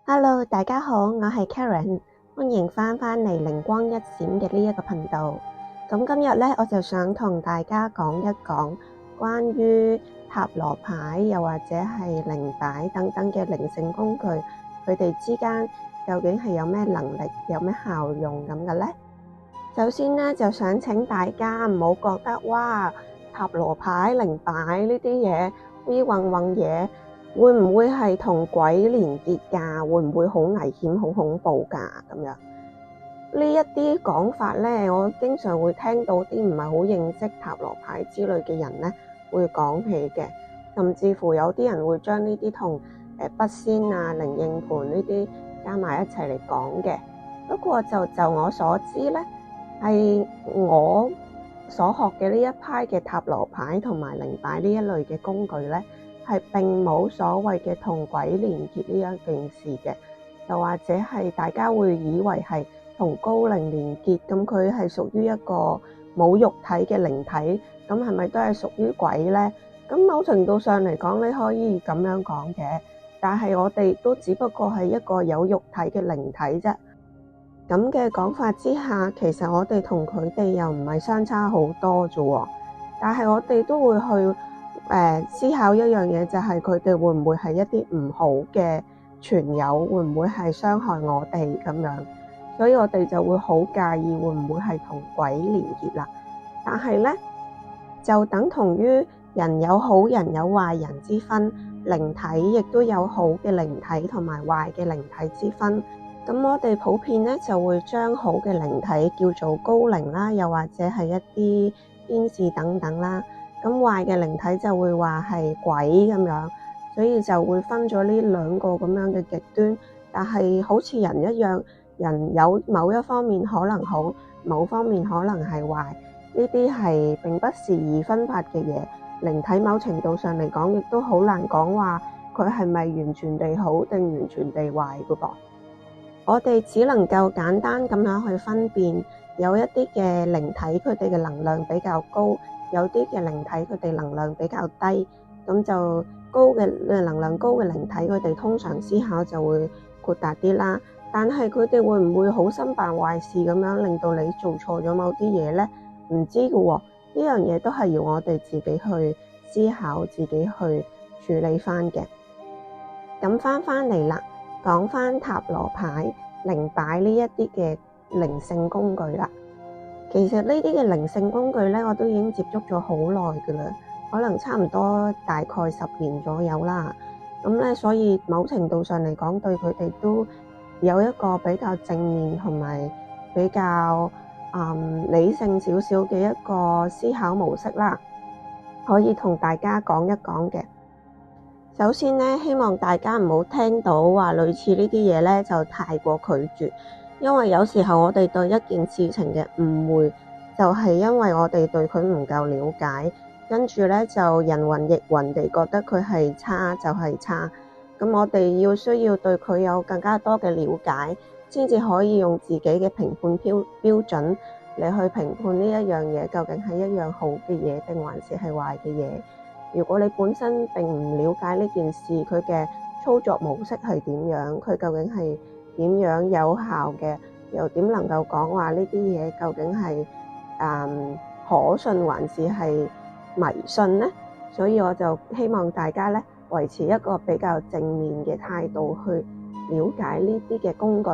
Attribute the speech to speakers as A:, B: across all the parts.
A: Hello，大家好，我係 Karen，歡迎返嚟靈光一閃嘅呢一個頻道。咁今日呢，我就想同大家講一講關於塔羅牌又或者係靈擺等等嘅靈性工具，佢哋之間究竟係有咩能力、有咩效用咁嘅呢？首先呢，就想請大家唔好覺得哇，塔羅牌、靈擺呢啲嘢烏混混嘢，會唔會係同鬼連結㗎？會唔會好危險、好恐怖㗎？咁樣呢一啲講法呢，我經常會聽到啲唔係好認識塔羅牌之類嘅人呢會講起嘅，甚至乎有啲人會將呢啲同筆仙啊、靈應盤呢啲加埋一齊嚟講嘅。不過就我所知呢，係我所學嘅呢一派嘅塔羅牌同埋靈擺呢一類嘅工具呢，係並冇所謂嘅同鬼連結呢一件事嘅，又或者係大家會以為係同高靈連結，咁佢係屬於一個冇肉體嘅靈體，咁係咪都係屬於鬼呢？咁某程度上嚟講，你可以咁樣講嘅，但係我哋都只不過係一個有肉體嘅靈體啫。咁嘅講法之下，其實我哋同佢哋又唔係相差好多啫喎。但係我哋都會去思考一樣嘢，就係佢哋會唔會係一啲唔好嘅傳友，會唔會係傷害我哋咁樣？所以我哋就會好介意會唔會係同鬼連結啦。但係呢，就等同於人有好人有壞人之分，靈體亦都有好嘅靈體同埋壞嘅靈體之分。咁我哋普遍咧就會將好嘅靈體叫做高靈啦，又或者係一啲天使等等啦。咁壞嘅靈體就會話係鬼咁樣，所以就會分咗呢兩個咁樣嘅極端。但係好似人一樣，人有某一方面可能好，某方面可能係壞，呢啲係並不是二分法嘅嘢。靈體某程度上嚟講，亦都好難講話佢係咪完全地好定完全地壞㗎噃。我哋只能夠簡單咁樣去分辨，有一啲嘅靈體佢哋嘅能量比較高，有啲嘅靈體佢哋能量比較低。咁就高嘅能量高嘅靈體，佢哋通常思考就會豁達啲啦。但係佢哋會唔會好心辦壞事咁樣，令到你做錯咗某啲嘢呢？唔知㗎喎，呢樣嘢都係要我哋自己去思考，自己去處理翻嘅。咁翻嚟啦。講返塔羅牌、靈擺呢一啲嘅靈性工具啦。其實呢啲嘅靈性工具咧，我都已經接觸咗好耐㗎啦，可能差唔多大概10年左右啦。咁咧，所以某程度上嚟講，對佢哋都有一個比較正面同埋比較理性少少嘅一個思考模式啦，可以同大家講一講嘅。首先呢，希望大家唔好聽到話類似呢啲嘢呢就太過拒絕，因為有時候我哋對一件事情嘅誤會，就係因為我哋對佢唔夠了解，跟住呢就人云亦云地覺得佢係差就係差。咁我哋需要對佢有更加多嘅了解，先至可以用自己嘅評判標準嚟去評判呢一樣嘢究竟係一樣好嘅嘢定還是係壞嘅嘢。如果你本身並唔了解呢件事，佢嘅操作模式係點樣，佢究竟係點樣有效嘅，又點能夠講話呢啲嘢究竟係可信還是係迷信呢？所以我就希望大家咧維持一個比較正面嘅態度去了解呢啲嘅工具。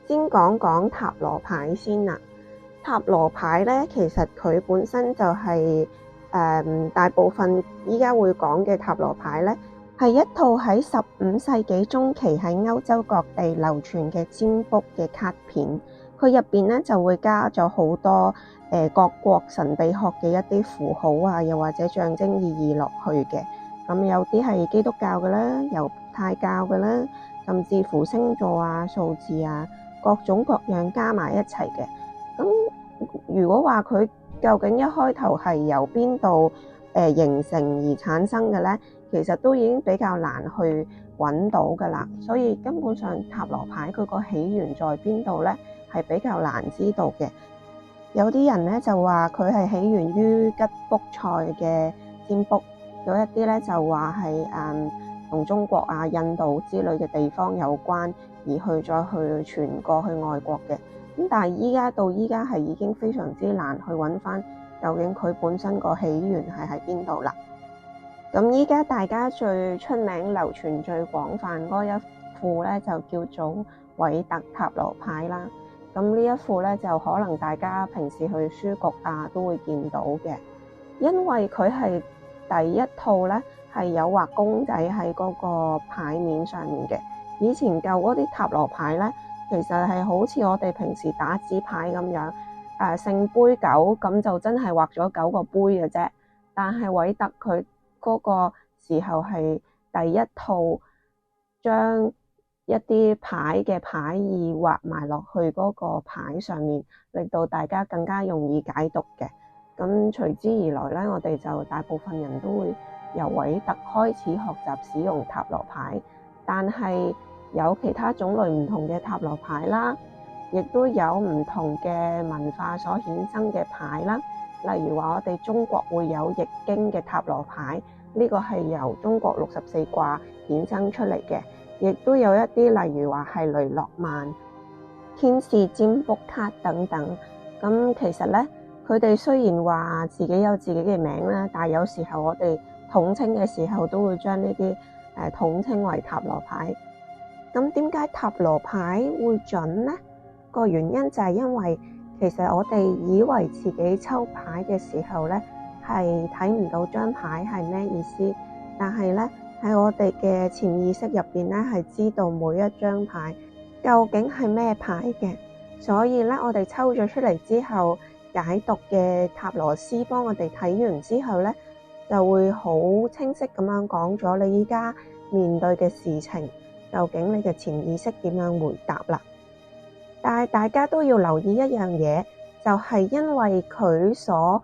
A: 先講講塔羅牌先啦。塔羅牌咧，其實佢本身就係大部分依家會講嘅塔羅牌咧，係一套喺15世紀中期喺歐洲各地流傳嘅占卜嘅卡片。佢入邊咧就會加咗好多各國神秘學嘅一啲符號啊，又或者象徵意義落去嘅。咁有啲係基督教嘅啦，猶太教嘅啦，甚至乎星座啊、數字啊，各種各樣加埋一齊嘅。咁如果話佢究竟一開頭係由邊度形成而產生嘅咧，其實都已經比較難去揾到㗎啦。所以根本上塔羅牌佢個起源在邊度咧，係比較難知道嘅。有啲人咧就話佢係起源於吉卜賽嘅占卜，有一啲咧就話係同中國啊、印度之類嘅地方有關，而再去傳過去外國嘅。咁但係到依家係已經非常之難去揾翻究竟佢本身個起源係喺邊度啦。咁依家大家最出名、流傳最廣泛嗰一副咧，就叫做韋特塔羅牌啦。咁呢一副咧，就可能大家平時去書局啊都會見到嘅，因為佢係第一套咧係有畫公仔喺嗰個牌面上面嘅。以前舊嗰啲塔羅牌咧，其實係好似我哋平時打紙牌咁樣，聖杯9咁就真係畫咗9個杯嘅啫。但係韋特佢嗰個時候係第一套將一啲牌嘅牌意畫埋落去嗰個牌上面，令到大家更加容易解讀嘅。咁隨之而來咧，我哋就大部分人都會由韋特開始學習使用塔羅牌，但係有其他種類唔同嘅塔羅牌啦，亦都有唔同嘅文化所衍生嘅牌啦。例如話我哋中國會有易經嘅塔羅牌，呢個係由中國64卦衍生出嚟嘅。亦都有一啲例如話係雷諾曼、天使占卜卡等等。咁其實咧，佢哋雖然話自己有自己嘅名啦，但係有時候我哋統稱嘅時候都會將呢啲統稱為塔羅牌。咁點解塔羅牌會準呢？個原因就係因為其實我哋以為自己抽牌嘅時候咧係睇唔到張牌係咩意思，但係咧喺我哋嘅潛意識入邊咧係知道每一張牌究竟係咩牌嘅。所以咧我哋抽咗出嚟之後，解讀嘅塔羅師幫我哋睇完之後咧，就會好清晰咁樣講咗你依家面對嘅事情，究竟你嘅潛意識點樣回答啦。但係大家都要留意一樣嘢，就係因為佢所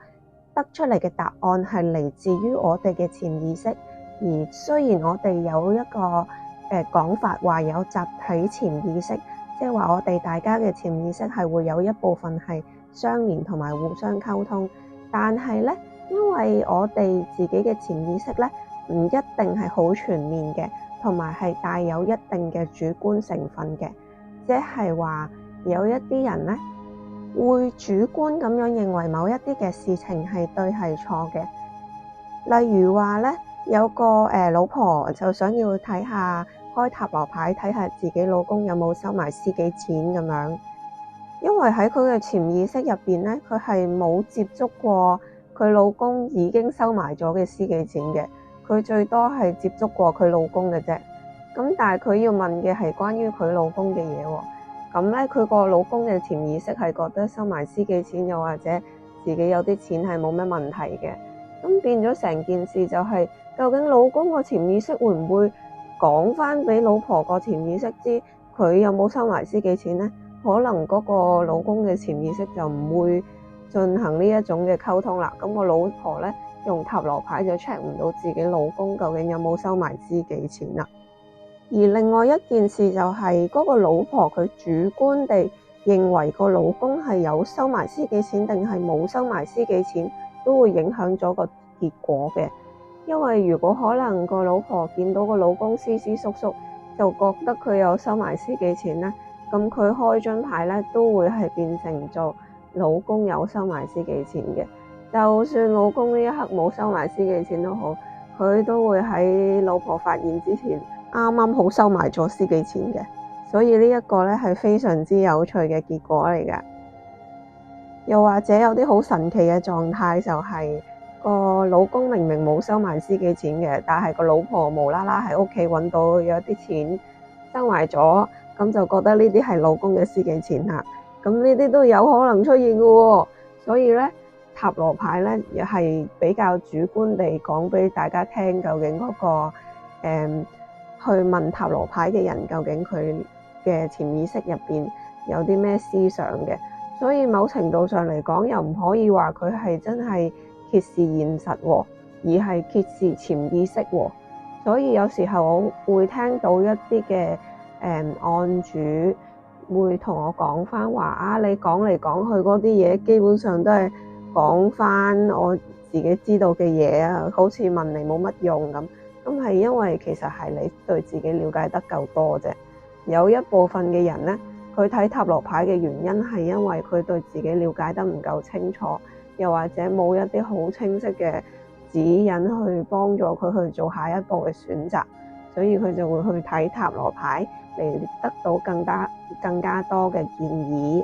A: 得出嚟嘅答案係嚟自於我哋嘅潛意識。而雖然我哋有一個講法話有集體潛意識，即係話我哋大家嘅潛意識係會有一部分係相連同埋互相溝通，但係咧，因為我哋自己嘅潛意識咧唔一定係好全面嘅，同埋係帶有一定嘅主觀成分嘅，即係話有一啲人咧會主觀咁樣認為某一啲嘅事情係對係錯嘅。例如話咧，有個老婆就想要睇下開塔羅牌，睇下自己老公有冇收埋私己錢咁樣。因為喺佢嘅潛意識入邊咧，佢係冇接觸過佢老公已經收埋咗嘅私己錢嘅，佢最多係接觸過佢老公嘅啫。咁但係佢要問嘅係關於佢老公嘅嘢喎。咁咧佢個老公嘅潛意識係覺得收埋私己錢，又或者自己有啲錢係冇咩問題嘅。咁變咗成件事就係，究竟老公個潛意識會唔會講翻俾老婆個潛意識知佢有冇收埋私己錢呢？可能嗰個老公嘅潛意識就唔會進行呢一種嘅溝通啦。咁個老婆咧用塔羅牌就 check 唔到自己老公究竟有冇收埋私己錢啦。而另外一件事就係嗰個老婆佢主觀地認為個老公係有收埋私己錢定係冇收埋私己錢，都會影響咗個結果嘅。因為如果可能個老婆見到個老公斯斯縮縮，就覺得佢有收埋私己錢咧，咁佢開張牌咧都會係變成做老公有收埋私己錢嘅。就算老公呢一刻冇收埋私己錢都好，佢都會喺老婆發現之前啱啱好收埋咗私己錢嘅。所以呢一個咧係非常之有趣嘅結果嚟㗎。又或者有啲好神奇嘅狀態，就係個老公明明冇收埋私己錢嘅，但係個老婆無啦啦喺屋企揾到有啲錢收埋咗，咁就覺得呢啲係老公嘅私己錢啦。咁呢啲都有可能出現嘅喎。所以咧塔羅牌咧又係比較主觀地講俾大家聽，究竟嗰個去問塔羅牌嘅人究竟佢嘅潛意識入邊有啲咩思想嘅。所以某程度上嚟講，又唔可以話佢係真係揭示現實喎，而係揭示潛意識喎。所以有時候我會聽到一啲嘅案主會同我講翻話啊，你講嚟講去嗰啲嘢，基本上都係講翻我自己知道嘅嘢啊，好似問嚟冇乜用咁。咁係因為其實係你對自己了解得夠多啫。有一部分嘅人呢，佢睇塔羅牌嘅原因係因為佢對自己了解得唔夠清楚，又或者冇一啲好清晰嘅指引去幫助佢去做下一步嘅選擇，所以佢就會去睇塔羅牌嚟得到更加多嘅建議。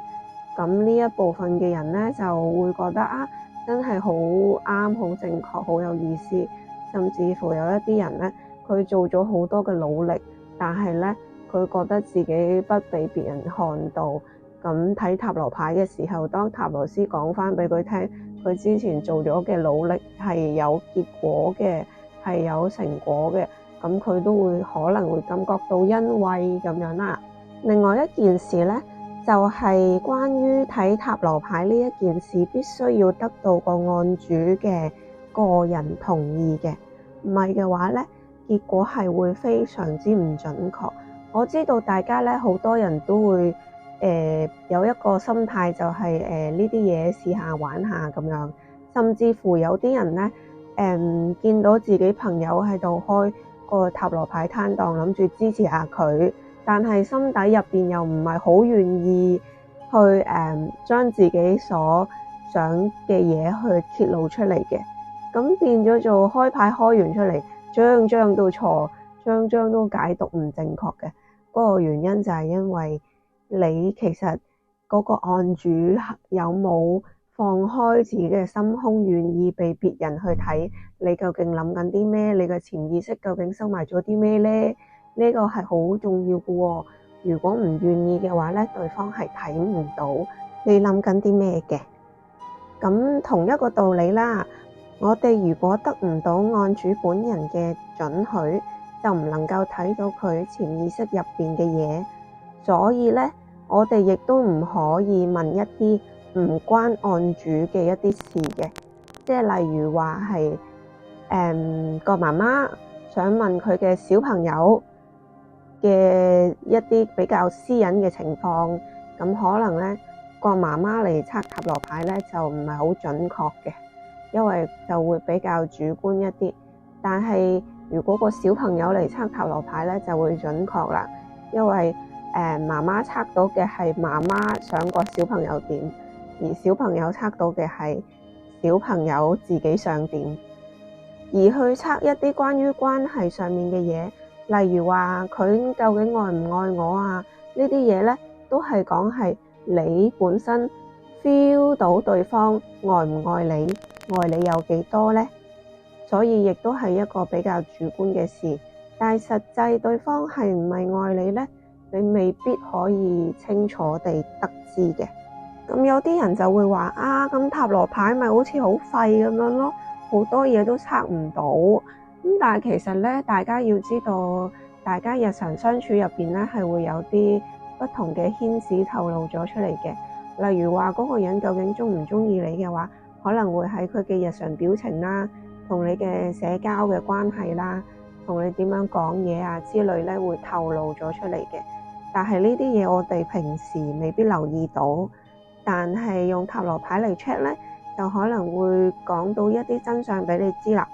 A: 咁呢一部分嘅人呢，就會覺得啊，真係好啱、好正確、好有意思，甚至乎有一啲人呢，佢做咗好多嘅努力，但係呢，佢覺得自己不被別人看到。咁睇塔羅牌嘅時候，當塔羅師講返俾佢聽，佢之前做咗嘅努力係有結果嘅，係有成果嘅，咁佢都會可能會感覺到欣慰咁樣啦。另外一件事呢，就係關於睇塔羅牌呢一件事，必須要得到個案主嘅個人同意嘅，唔係嘅話呢，結果係會非常之唔準確。我知道大家呢，好多人都會有一個心態，就係呢啲嘢試下玩下咁樣，甚至乎有啲人呢，見到自己朋友喺度開個塔羅牌攤檔，諗住支持下佢，但係心底入邊又唔係好願意去將自己所想嘅嘢去揭露出嚟嘅，咁變咗做開牌開完出嚟，張張都錯，張張都解讀唔正確嘅。嗰個原因就係因為你其實嗰個案主有冇放開自己嘅心胸，願意被別人去睇你究竟諗緊啲咩，你嘅潛意識究竟收埋咗啲咩呢？呢個係好重要嘅喎。如果唔願意嘅話呢，對方係睇唔到你諗緊啲咩嘅。咁同一個道理啦，我哋如果得唔到案主本人嘅准許，就唔能夠睇到佢潛意識入邊嘅嘢，所以呢，我哋亦都唔可以問一啲唔關案主嘅一啲事嘅，即係例如話係個媽媽想問佢嘅小朋友嘅一啲比較私隱嘅情況，咁可能呢個媽媽嚟測塔羅牌呢，就唔係好準確嘅，因為就會比較主觀一啲。但係如果個小朋友嚟測塔羅牌呢，就會準確啦，因為媽媽測到嘅係媽媽想個小朋友點，而小朋友測到嘅係小朋友自己想點。而去測一啲關於關係上面嘅嘢，例如話佢究竟愛唔愛我啊，呢啲嘢呢，都係講係你本身 feel 到對方愛唔愛你，愛你有幾多呢？所以亦都係一個比較主觀嘅事，但係實際對方係唔係愛你呢？你未必可以清楚地得知嘅。咁有啲人就會話啊，咁塔羅牌咪好似好廢咁樣咯，好多嘢都測唔到。咁但係其實呢，大家要知道，大家日常相處入邊呢，係會有啲不同嘅牽絲透露咗出嚟嘅。例如話嗰個人究竟鍾唔鍾意你嘅話，可能會喺佢嘅日常表情啦，同你嘅社交嘅關係啦，同你點樣講嘢啊之類咧，會透露咗出嚟嘅。但係呢啲嘢我哋平時未必留意到，但係用塔羅牌嚟 check 咧，就可能會講到一啲真相俾你知啦。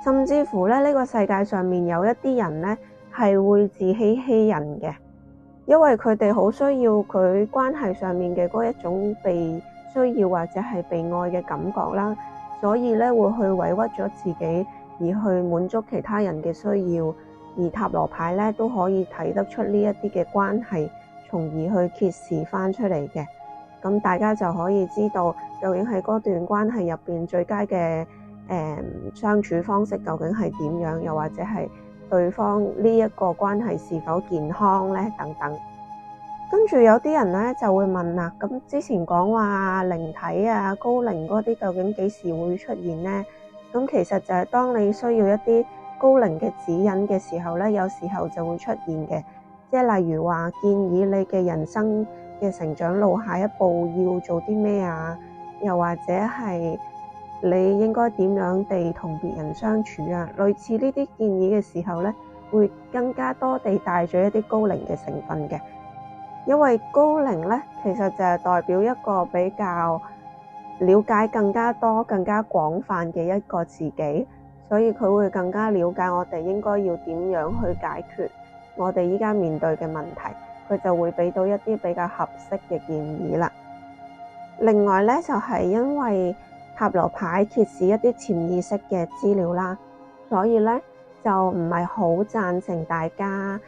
A: 甚至乎咧，呢個世界上面有一啲人咧，係會自欺欺人嘅，因為佢哋好需要佢關係上面嘅嗰一種被需要或者係被愛嘅感覺啦。所以咧，會去委屈咗自己，而去滿足其他人嘅需要。而塔羅牌咧都可以睇得出呢一啲嘅關係，從而去揭示翻出嚟嘅。咁大家就可以知道究竟喺嗰段關係入邊最佳嘅相處方式究竟係點樣，又或者係對方呢一個關係是否健康咧等等。跟住有啲人咧就會問啦，咁之前講話靈體啊、高靈嗰啲究竟幾時會出現呢？咁其實就係當你需要一啲高靈嘅指引嘅時候咧，有時候就會出現嘅。即係例如話建議你嘅人生嘅成長路下一步要做啲咩啊，又或者係你應該點樣地同別人相處啊，類似呢啲建議嘅時候咧，會更加多地帶咗一啲高靈嘅成分嘅。因為高靈咧，其實就係代表一個比較了解更加多、更加廣泛嘅一個自己，所以佢會更加了解我哋應該要點樣去解決我哋依家面對嘅問題，佢就會俾到一啲比較合適嘅建議啦。另外咧，就係因為塔羅牌揭示一啲潛意識嘅資料啦，所以咧就唔係好贊成大家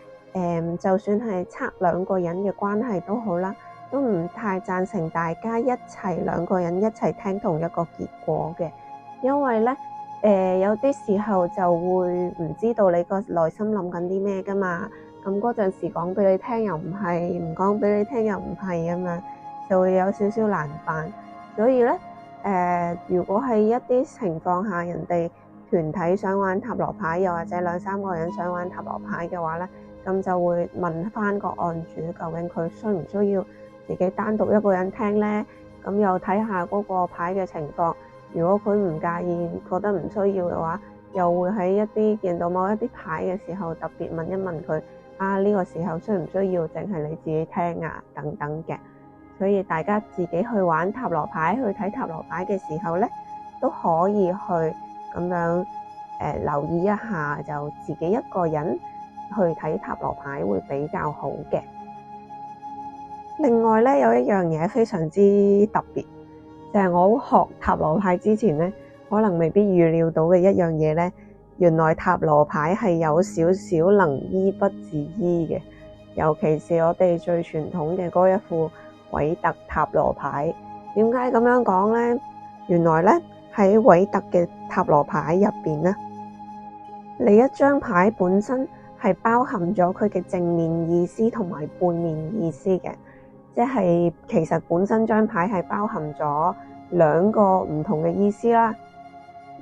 A: 就算係測兩個人嘅關係都好啦，都唔太贊成大家兩個人一齊聽同一個結果嘅，因為咧有啲時候就會唔知道你個內心諗緊啲咩㗎嘛，咁嗰陣時講俾你聽又唔係，唔講俾你聽又唔係咁樣，就會有少少難辦。所以咧如果係一啲情況下，人哋團體想玩塔羅牌，又或者兩三個人想玩塔羅牌嘅話咧，咁就會問翻個案主究竟佢需唔需要自己單獨一個人聽咧？咁又睇下嗰個牌嘅情況。如果佢唔介意，覺得唔需要嘅話，又會喺一啲見到某一啲牌嘅時候，特別問一問佢呢個時候需唔需要，淨係你自己聽啊等等嘅。所以大家自己去玩塔羅牌，去睇塔羅牌嘅時候咧，都可以去咁樣留意一下，就自己一個人去睇塔羅牌會比較好嘅。另外咧，有一樣嘢非常之特別，就係我學塔羅牌之前咧，可能未必預料到嘅一樣嘢咧，原來塔羅牌係有少少能醫不自醫嘅，尤其是我哋最傳統嘅嗰一副韋特塔羅牌。點解咁樣講咧？原來咧喺韋特嘅塔羅牌入邊咧，你一張牌本身係包含咗佢嘅正面意思同埋背面意思嘅，即係其實本身張牌係包含咗兩個唔同嘅意思啦。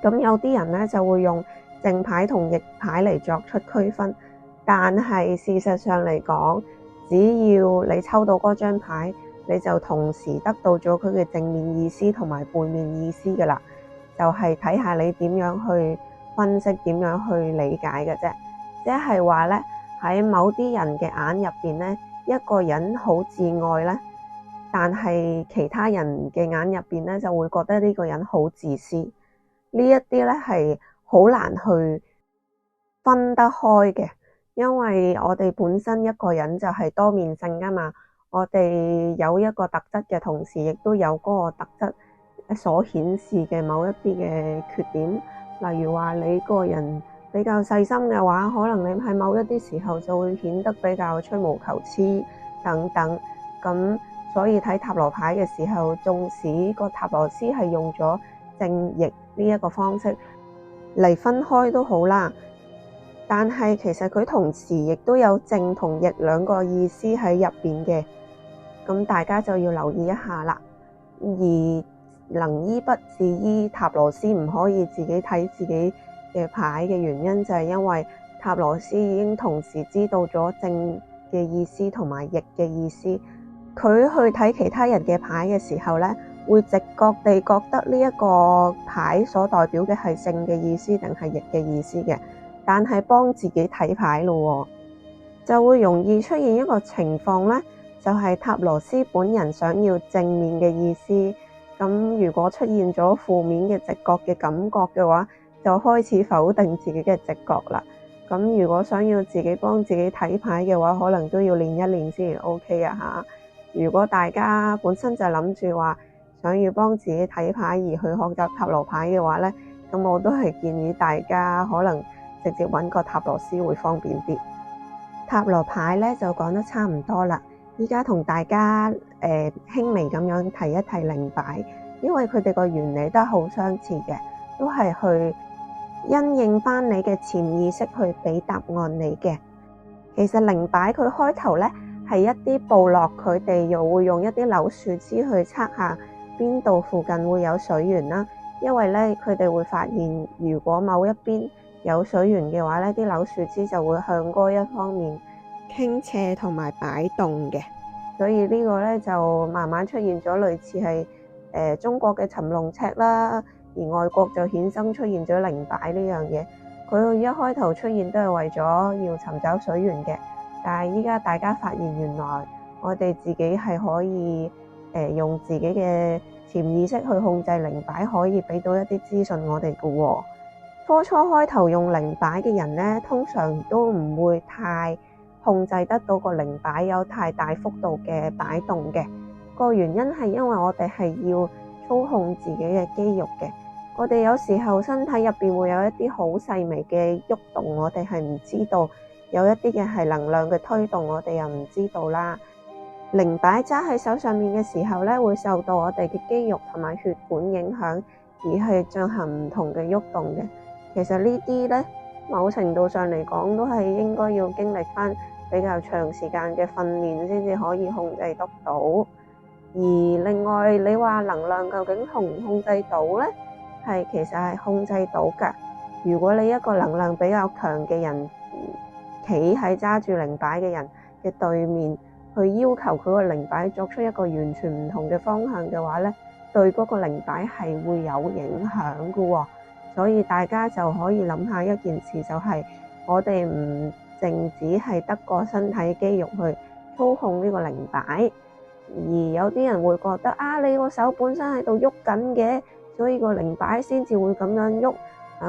A: 咁有啲人咧就會用正牌同逆牌嚟作出區分，但係事實上嚟講，只要你抽到嗰張牌，你就同時得到咗佢嘅正面意思同埋背面意思嘅啦。就係睇下你點樣去分析，點樣去理解嘅啫。即係話咧，喺某啲人嘅眼入邊咧，一個人好自愛咧，但係其他人嘅眼入邊咧就會覺得呢個人好自私。呢一啲咧係好難去分得開嘅，因為我哋本身一個人就係多面性噶嘛。我哋有一個特質嘅同時，亦都有嗰個特質所顯示嘅某一啲嘅缺點。例如話你個人比較細心嘅話，可能你喺某一啲時候就會顯得比較吹毛求疵等等。咁所以睇塔羅牌嘅時候，縱使個塔羅師係用咗正逆呢一個方式嚟分開都好啦，但係其實佢同時亦都有正同逆兩個意思喺入邊嘅。咁大家就要留意一下啦。而能醫不自醫，塔羅師唔可以自己睇自己嘅牌嘅原因，就係因為塔羅師已經同時知道咗正嘅意思同埋逆嘅意思。佢去睇其他人嘅牌嘅時候咧，會直覺地覺得呢一個牌所代表嘅係正嘅意思定係逆嘅意思嘅，但係幫自己睇牌咯，就會容易出現一個情況咧，就係塔羅師本人想要正面嘅意思，咁如果出現咗負面嘅直覺嘅感覺嘅話，就開始否定自己嘅直覺啦。咁如果想要自己幫自己睇牌嘅話，可能都要練一練先 OK 啊嚇。如果大家本身就諗住話想要幫自己睇牌而去學習塔羅牌嘅話咧，咁我都係建議大家可能直接揾個塔羅師會方便啲。塔羅牌咧就講得差唔多啦。依家同大家輕微咁樣提一提靈擺，因為佢哋個原理都係好相似嘅，都係去因應翻你嘅潛意識去俾答案你嘅。其實靈擺佢開頭咧係一啲部落，佢哋又會用一啲柳樹枝去測下邊度附近會有水源啦。因為咧佢哋會發現，如果某一邊有水源嘅話咧，啲柳樹枝就會向嗰一方面傾斜同埋擺動嘅，所以呢個咧就慢慢出現咗類似係中國嘅尋龍尺啦，而外國就衍生出現咗靈擺呢樣嘢。佢一開頭出現都係為咗要尋找水源嘅，但係依家大家發現原來我哋自己係可以用自己嘅潛意識去控制靈擺，可以俾到一啲資訊我哋嘅喎。初開頭用靈擺嘅人呢，通常都唔會太控制得到個靈擺有太大幅度嘅擺動嘅。個原因係因為我哋係要操控自己嘅肌肉嘅。我哋有時候身體入邊會有一啲好細微嘅喐動，我哋係唔知道，有一啲嘅係能量嘅推動，我哋又唔知道啦。靈擺揸喺手上面嘅時候呢，會受到我哋嘅肌肉同埋血管影響，而係進行唔同嘅喐動嘅。其實呢啲呢，某程度上嚟講，都係應該要經歷翻比較長時間嘅訓練先至可以控制得到。而另外，你話能量究竟控唔控制到呢？其實係控制到㗎。如果你一個能量比較強嘅人，企喺揸住靈擺嘅人嘅對面，去要求佢個靈擺作出一個完全唔同嘅方向嘅話呢，對嗰個靈擺係會有影響㗎喎。所以大家就可以諗下一件事，就係我哋唔淨止係得個身體肌肉去操控呢個靈擺，而有啲人會覺得啊，你個手本身喺度喐緊嘅，所以個靈擺先至會咁樣喐。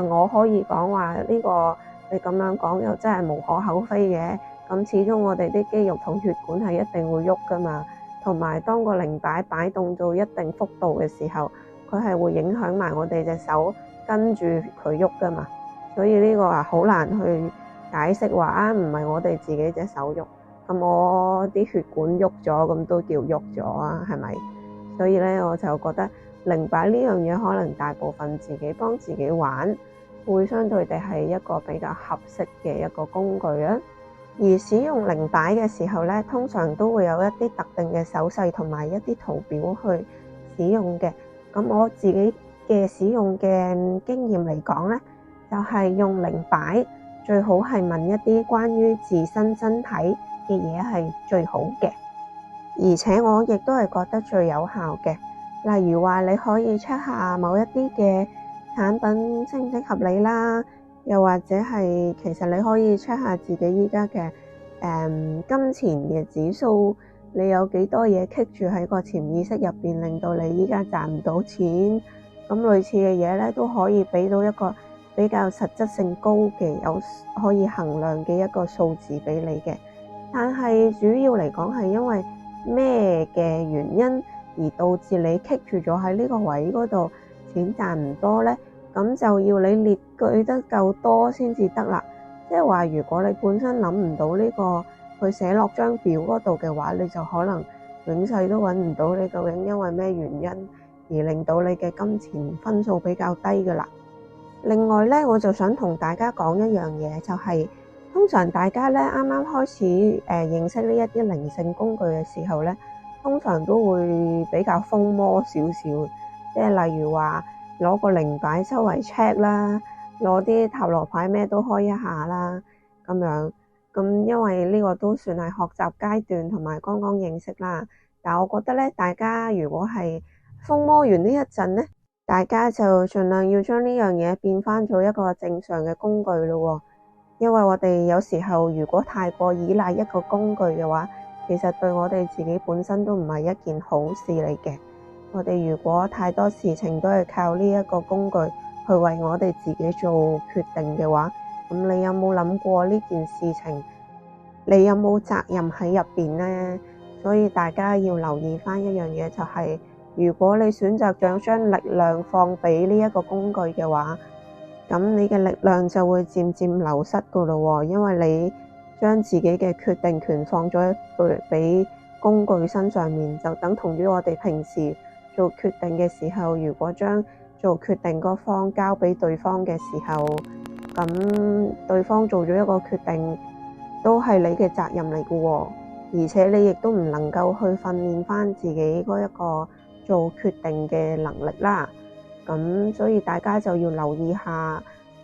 A: 我可以講話呢個你咁樣講又真係無可厚非嘅。咁始終我哋啲肌肉同血管係一定會喐㗎嘛，同埋當個靈擺擺動到一定幅度嘅時候，佢係會影響埋我哋隻手跟住佢喐㗎嘛。所以呢個好難去解釋話唔係我哋自己隻手喐，咁我啲血管喐咗，咁都叫喐咗啊，係咪？所以咧，我就覺得靈擺呢樣嘢可能大部分自己幫自己玩，會相對地係一個比較合適嘅一個工具啊。而使用靈擺嘅時候咧，通常都會有一啲特定嘅手勢同埋一啲圖表去使用嘅。咁我自己嘅使用嘅經驗嚟講咧，就係用靈擺最好係問一啲關於自身身體嘅嘢係最好嘅，而且我亦都係覺得最有效嘅。例如話你可以 check 下某一啲嘅產品適唔適合你啦，又或者係其實你可以 check 下自己依家嘅金錢嘅指數，你有幾多嘢棘住喺個潛意識入邊，令到你依家賺唔到錢。咁類似嘅嘢咧，都可以俾到一個比較實質性高嘅有可以衡量嘅一個數字俾你嘅。但係主要嚟講係因為咩嘅原因而導致你棘住咗喺呢個位嗰度，錢賺唔多咧？咁就要你列舉得夠多先至得啦。即係話，如果你本身諗唔到呢個去寫落張表嗰度嘅話，你就可能永世都揾唔到你究竟因為咩原因而令到你嘅金錢分數比較低噶啦。另外咧，我就想同大家講一樣嘢，就係通常大家咧啱啱開始認識呢一啲靈性工具嘅時候咧，通常都會比較瘋魔少少，即係例如話攞個靈擺周圍 check 啦，攞啲塔羅牌咩都開一下啦，咁樣。咁因為呢個都算係學習階段同埋剛剛認識啦。但係我覺得咧，大家如果係瘋魔完呢一陣咧，大家就盡量要將呢樣嘢變翻做一個正常嘅工具咯。因為我哋有時候如果太過依賴一個工具嘅話，其實對我哋自己本身都唔係一件好事嚟嘅。我哋如果太多事情都係靠呢一個工具去為我哋自己做決定嘅話，咁你有冇諗過呢件事情你有冇責任喺入邊呢？所以大家要留意翻一樣嘢，就係如果你選擇將力量放俾呢一個工具嘅話，咁你嘅力量就會漸漸流失噶咯。因為你將自己嘅決定權放咗俾工具身上面，就等同於我哋平時做決定嘅時候，如果將做決定嗰方交俾對方嘅時候，咁對方做咗一個決定都係你嘅責任嚟嘅，而且你亦都唔能夠去訓練翻自己嗰一個做決定嘅能力啦。咁所以大家就要留意下，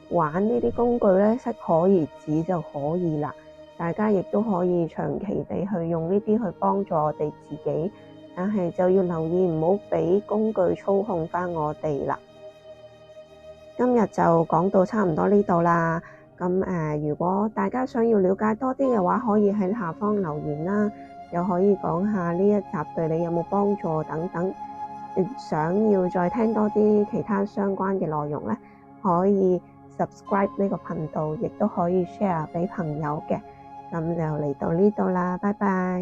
A: 玩呢啲工具咧，適可而止就可以啦。大家亦都可以長期地去用呢啲去幫助我哋自己，但係就要留意唔好俾工具操控翻我哋啦。今日就講到差唔多呢度啦。咁如果大家想要了解多啲嘅話，可以喺下方留言啦，又可以講下呢一集對你有冇幫助等等。想要再聽多啲其他相關嘅內容咧，可以 subscribe 呢個頻道，亦都可以 share 俾朋友嘅。咁就嚟到呢度啦，拜拜。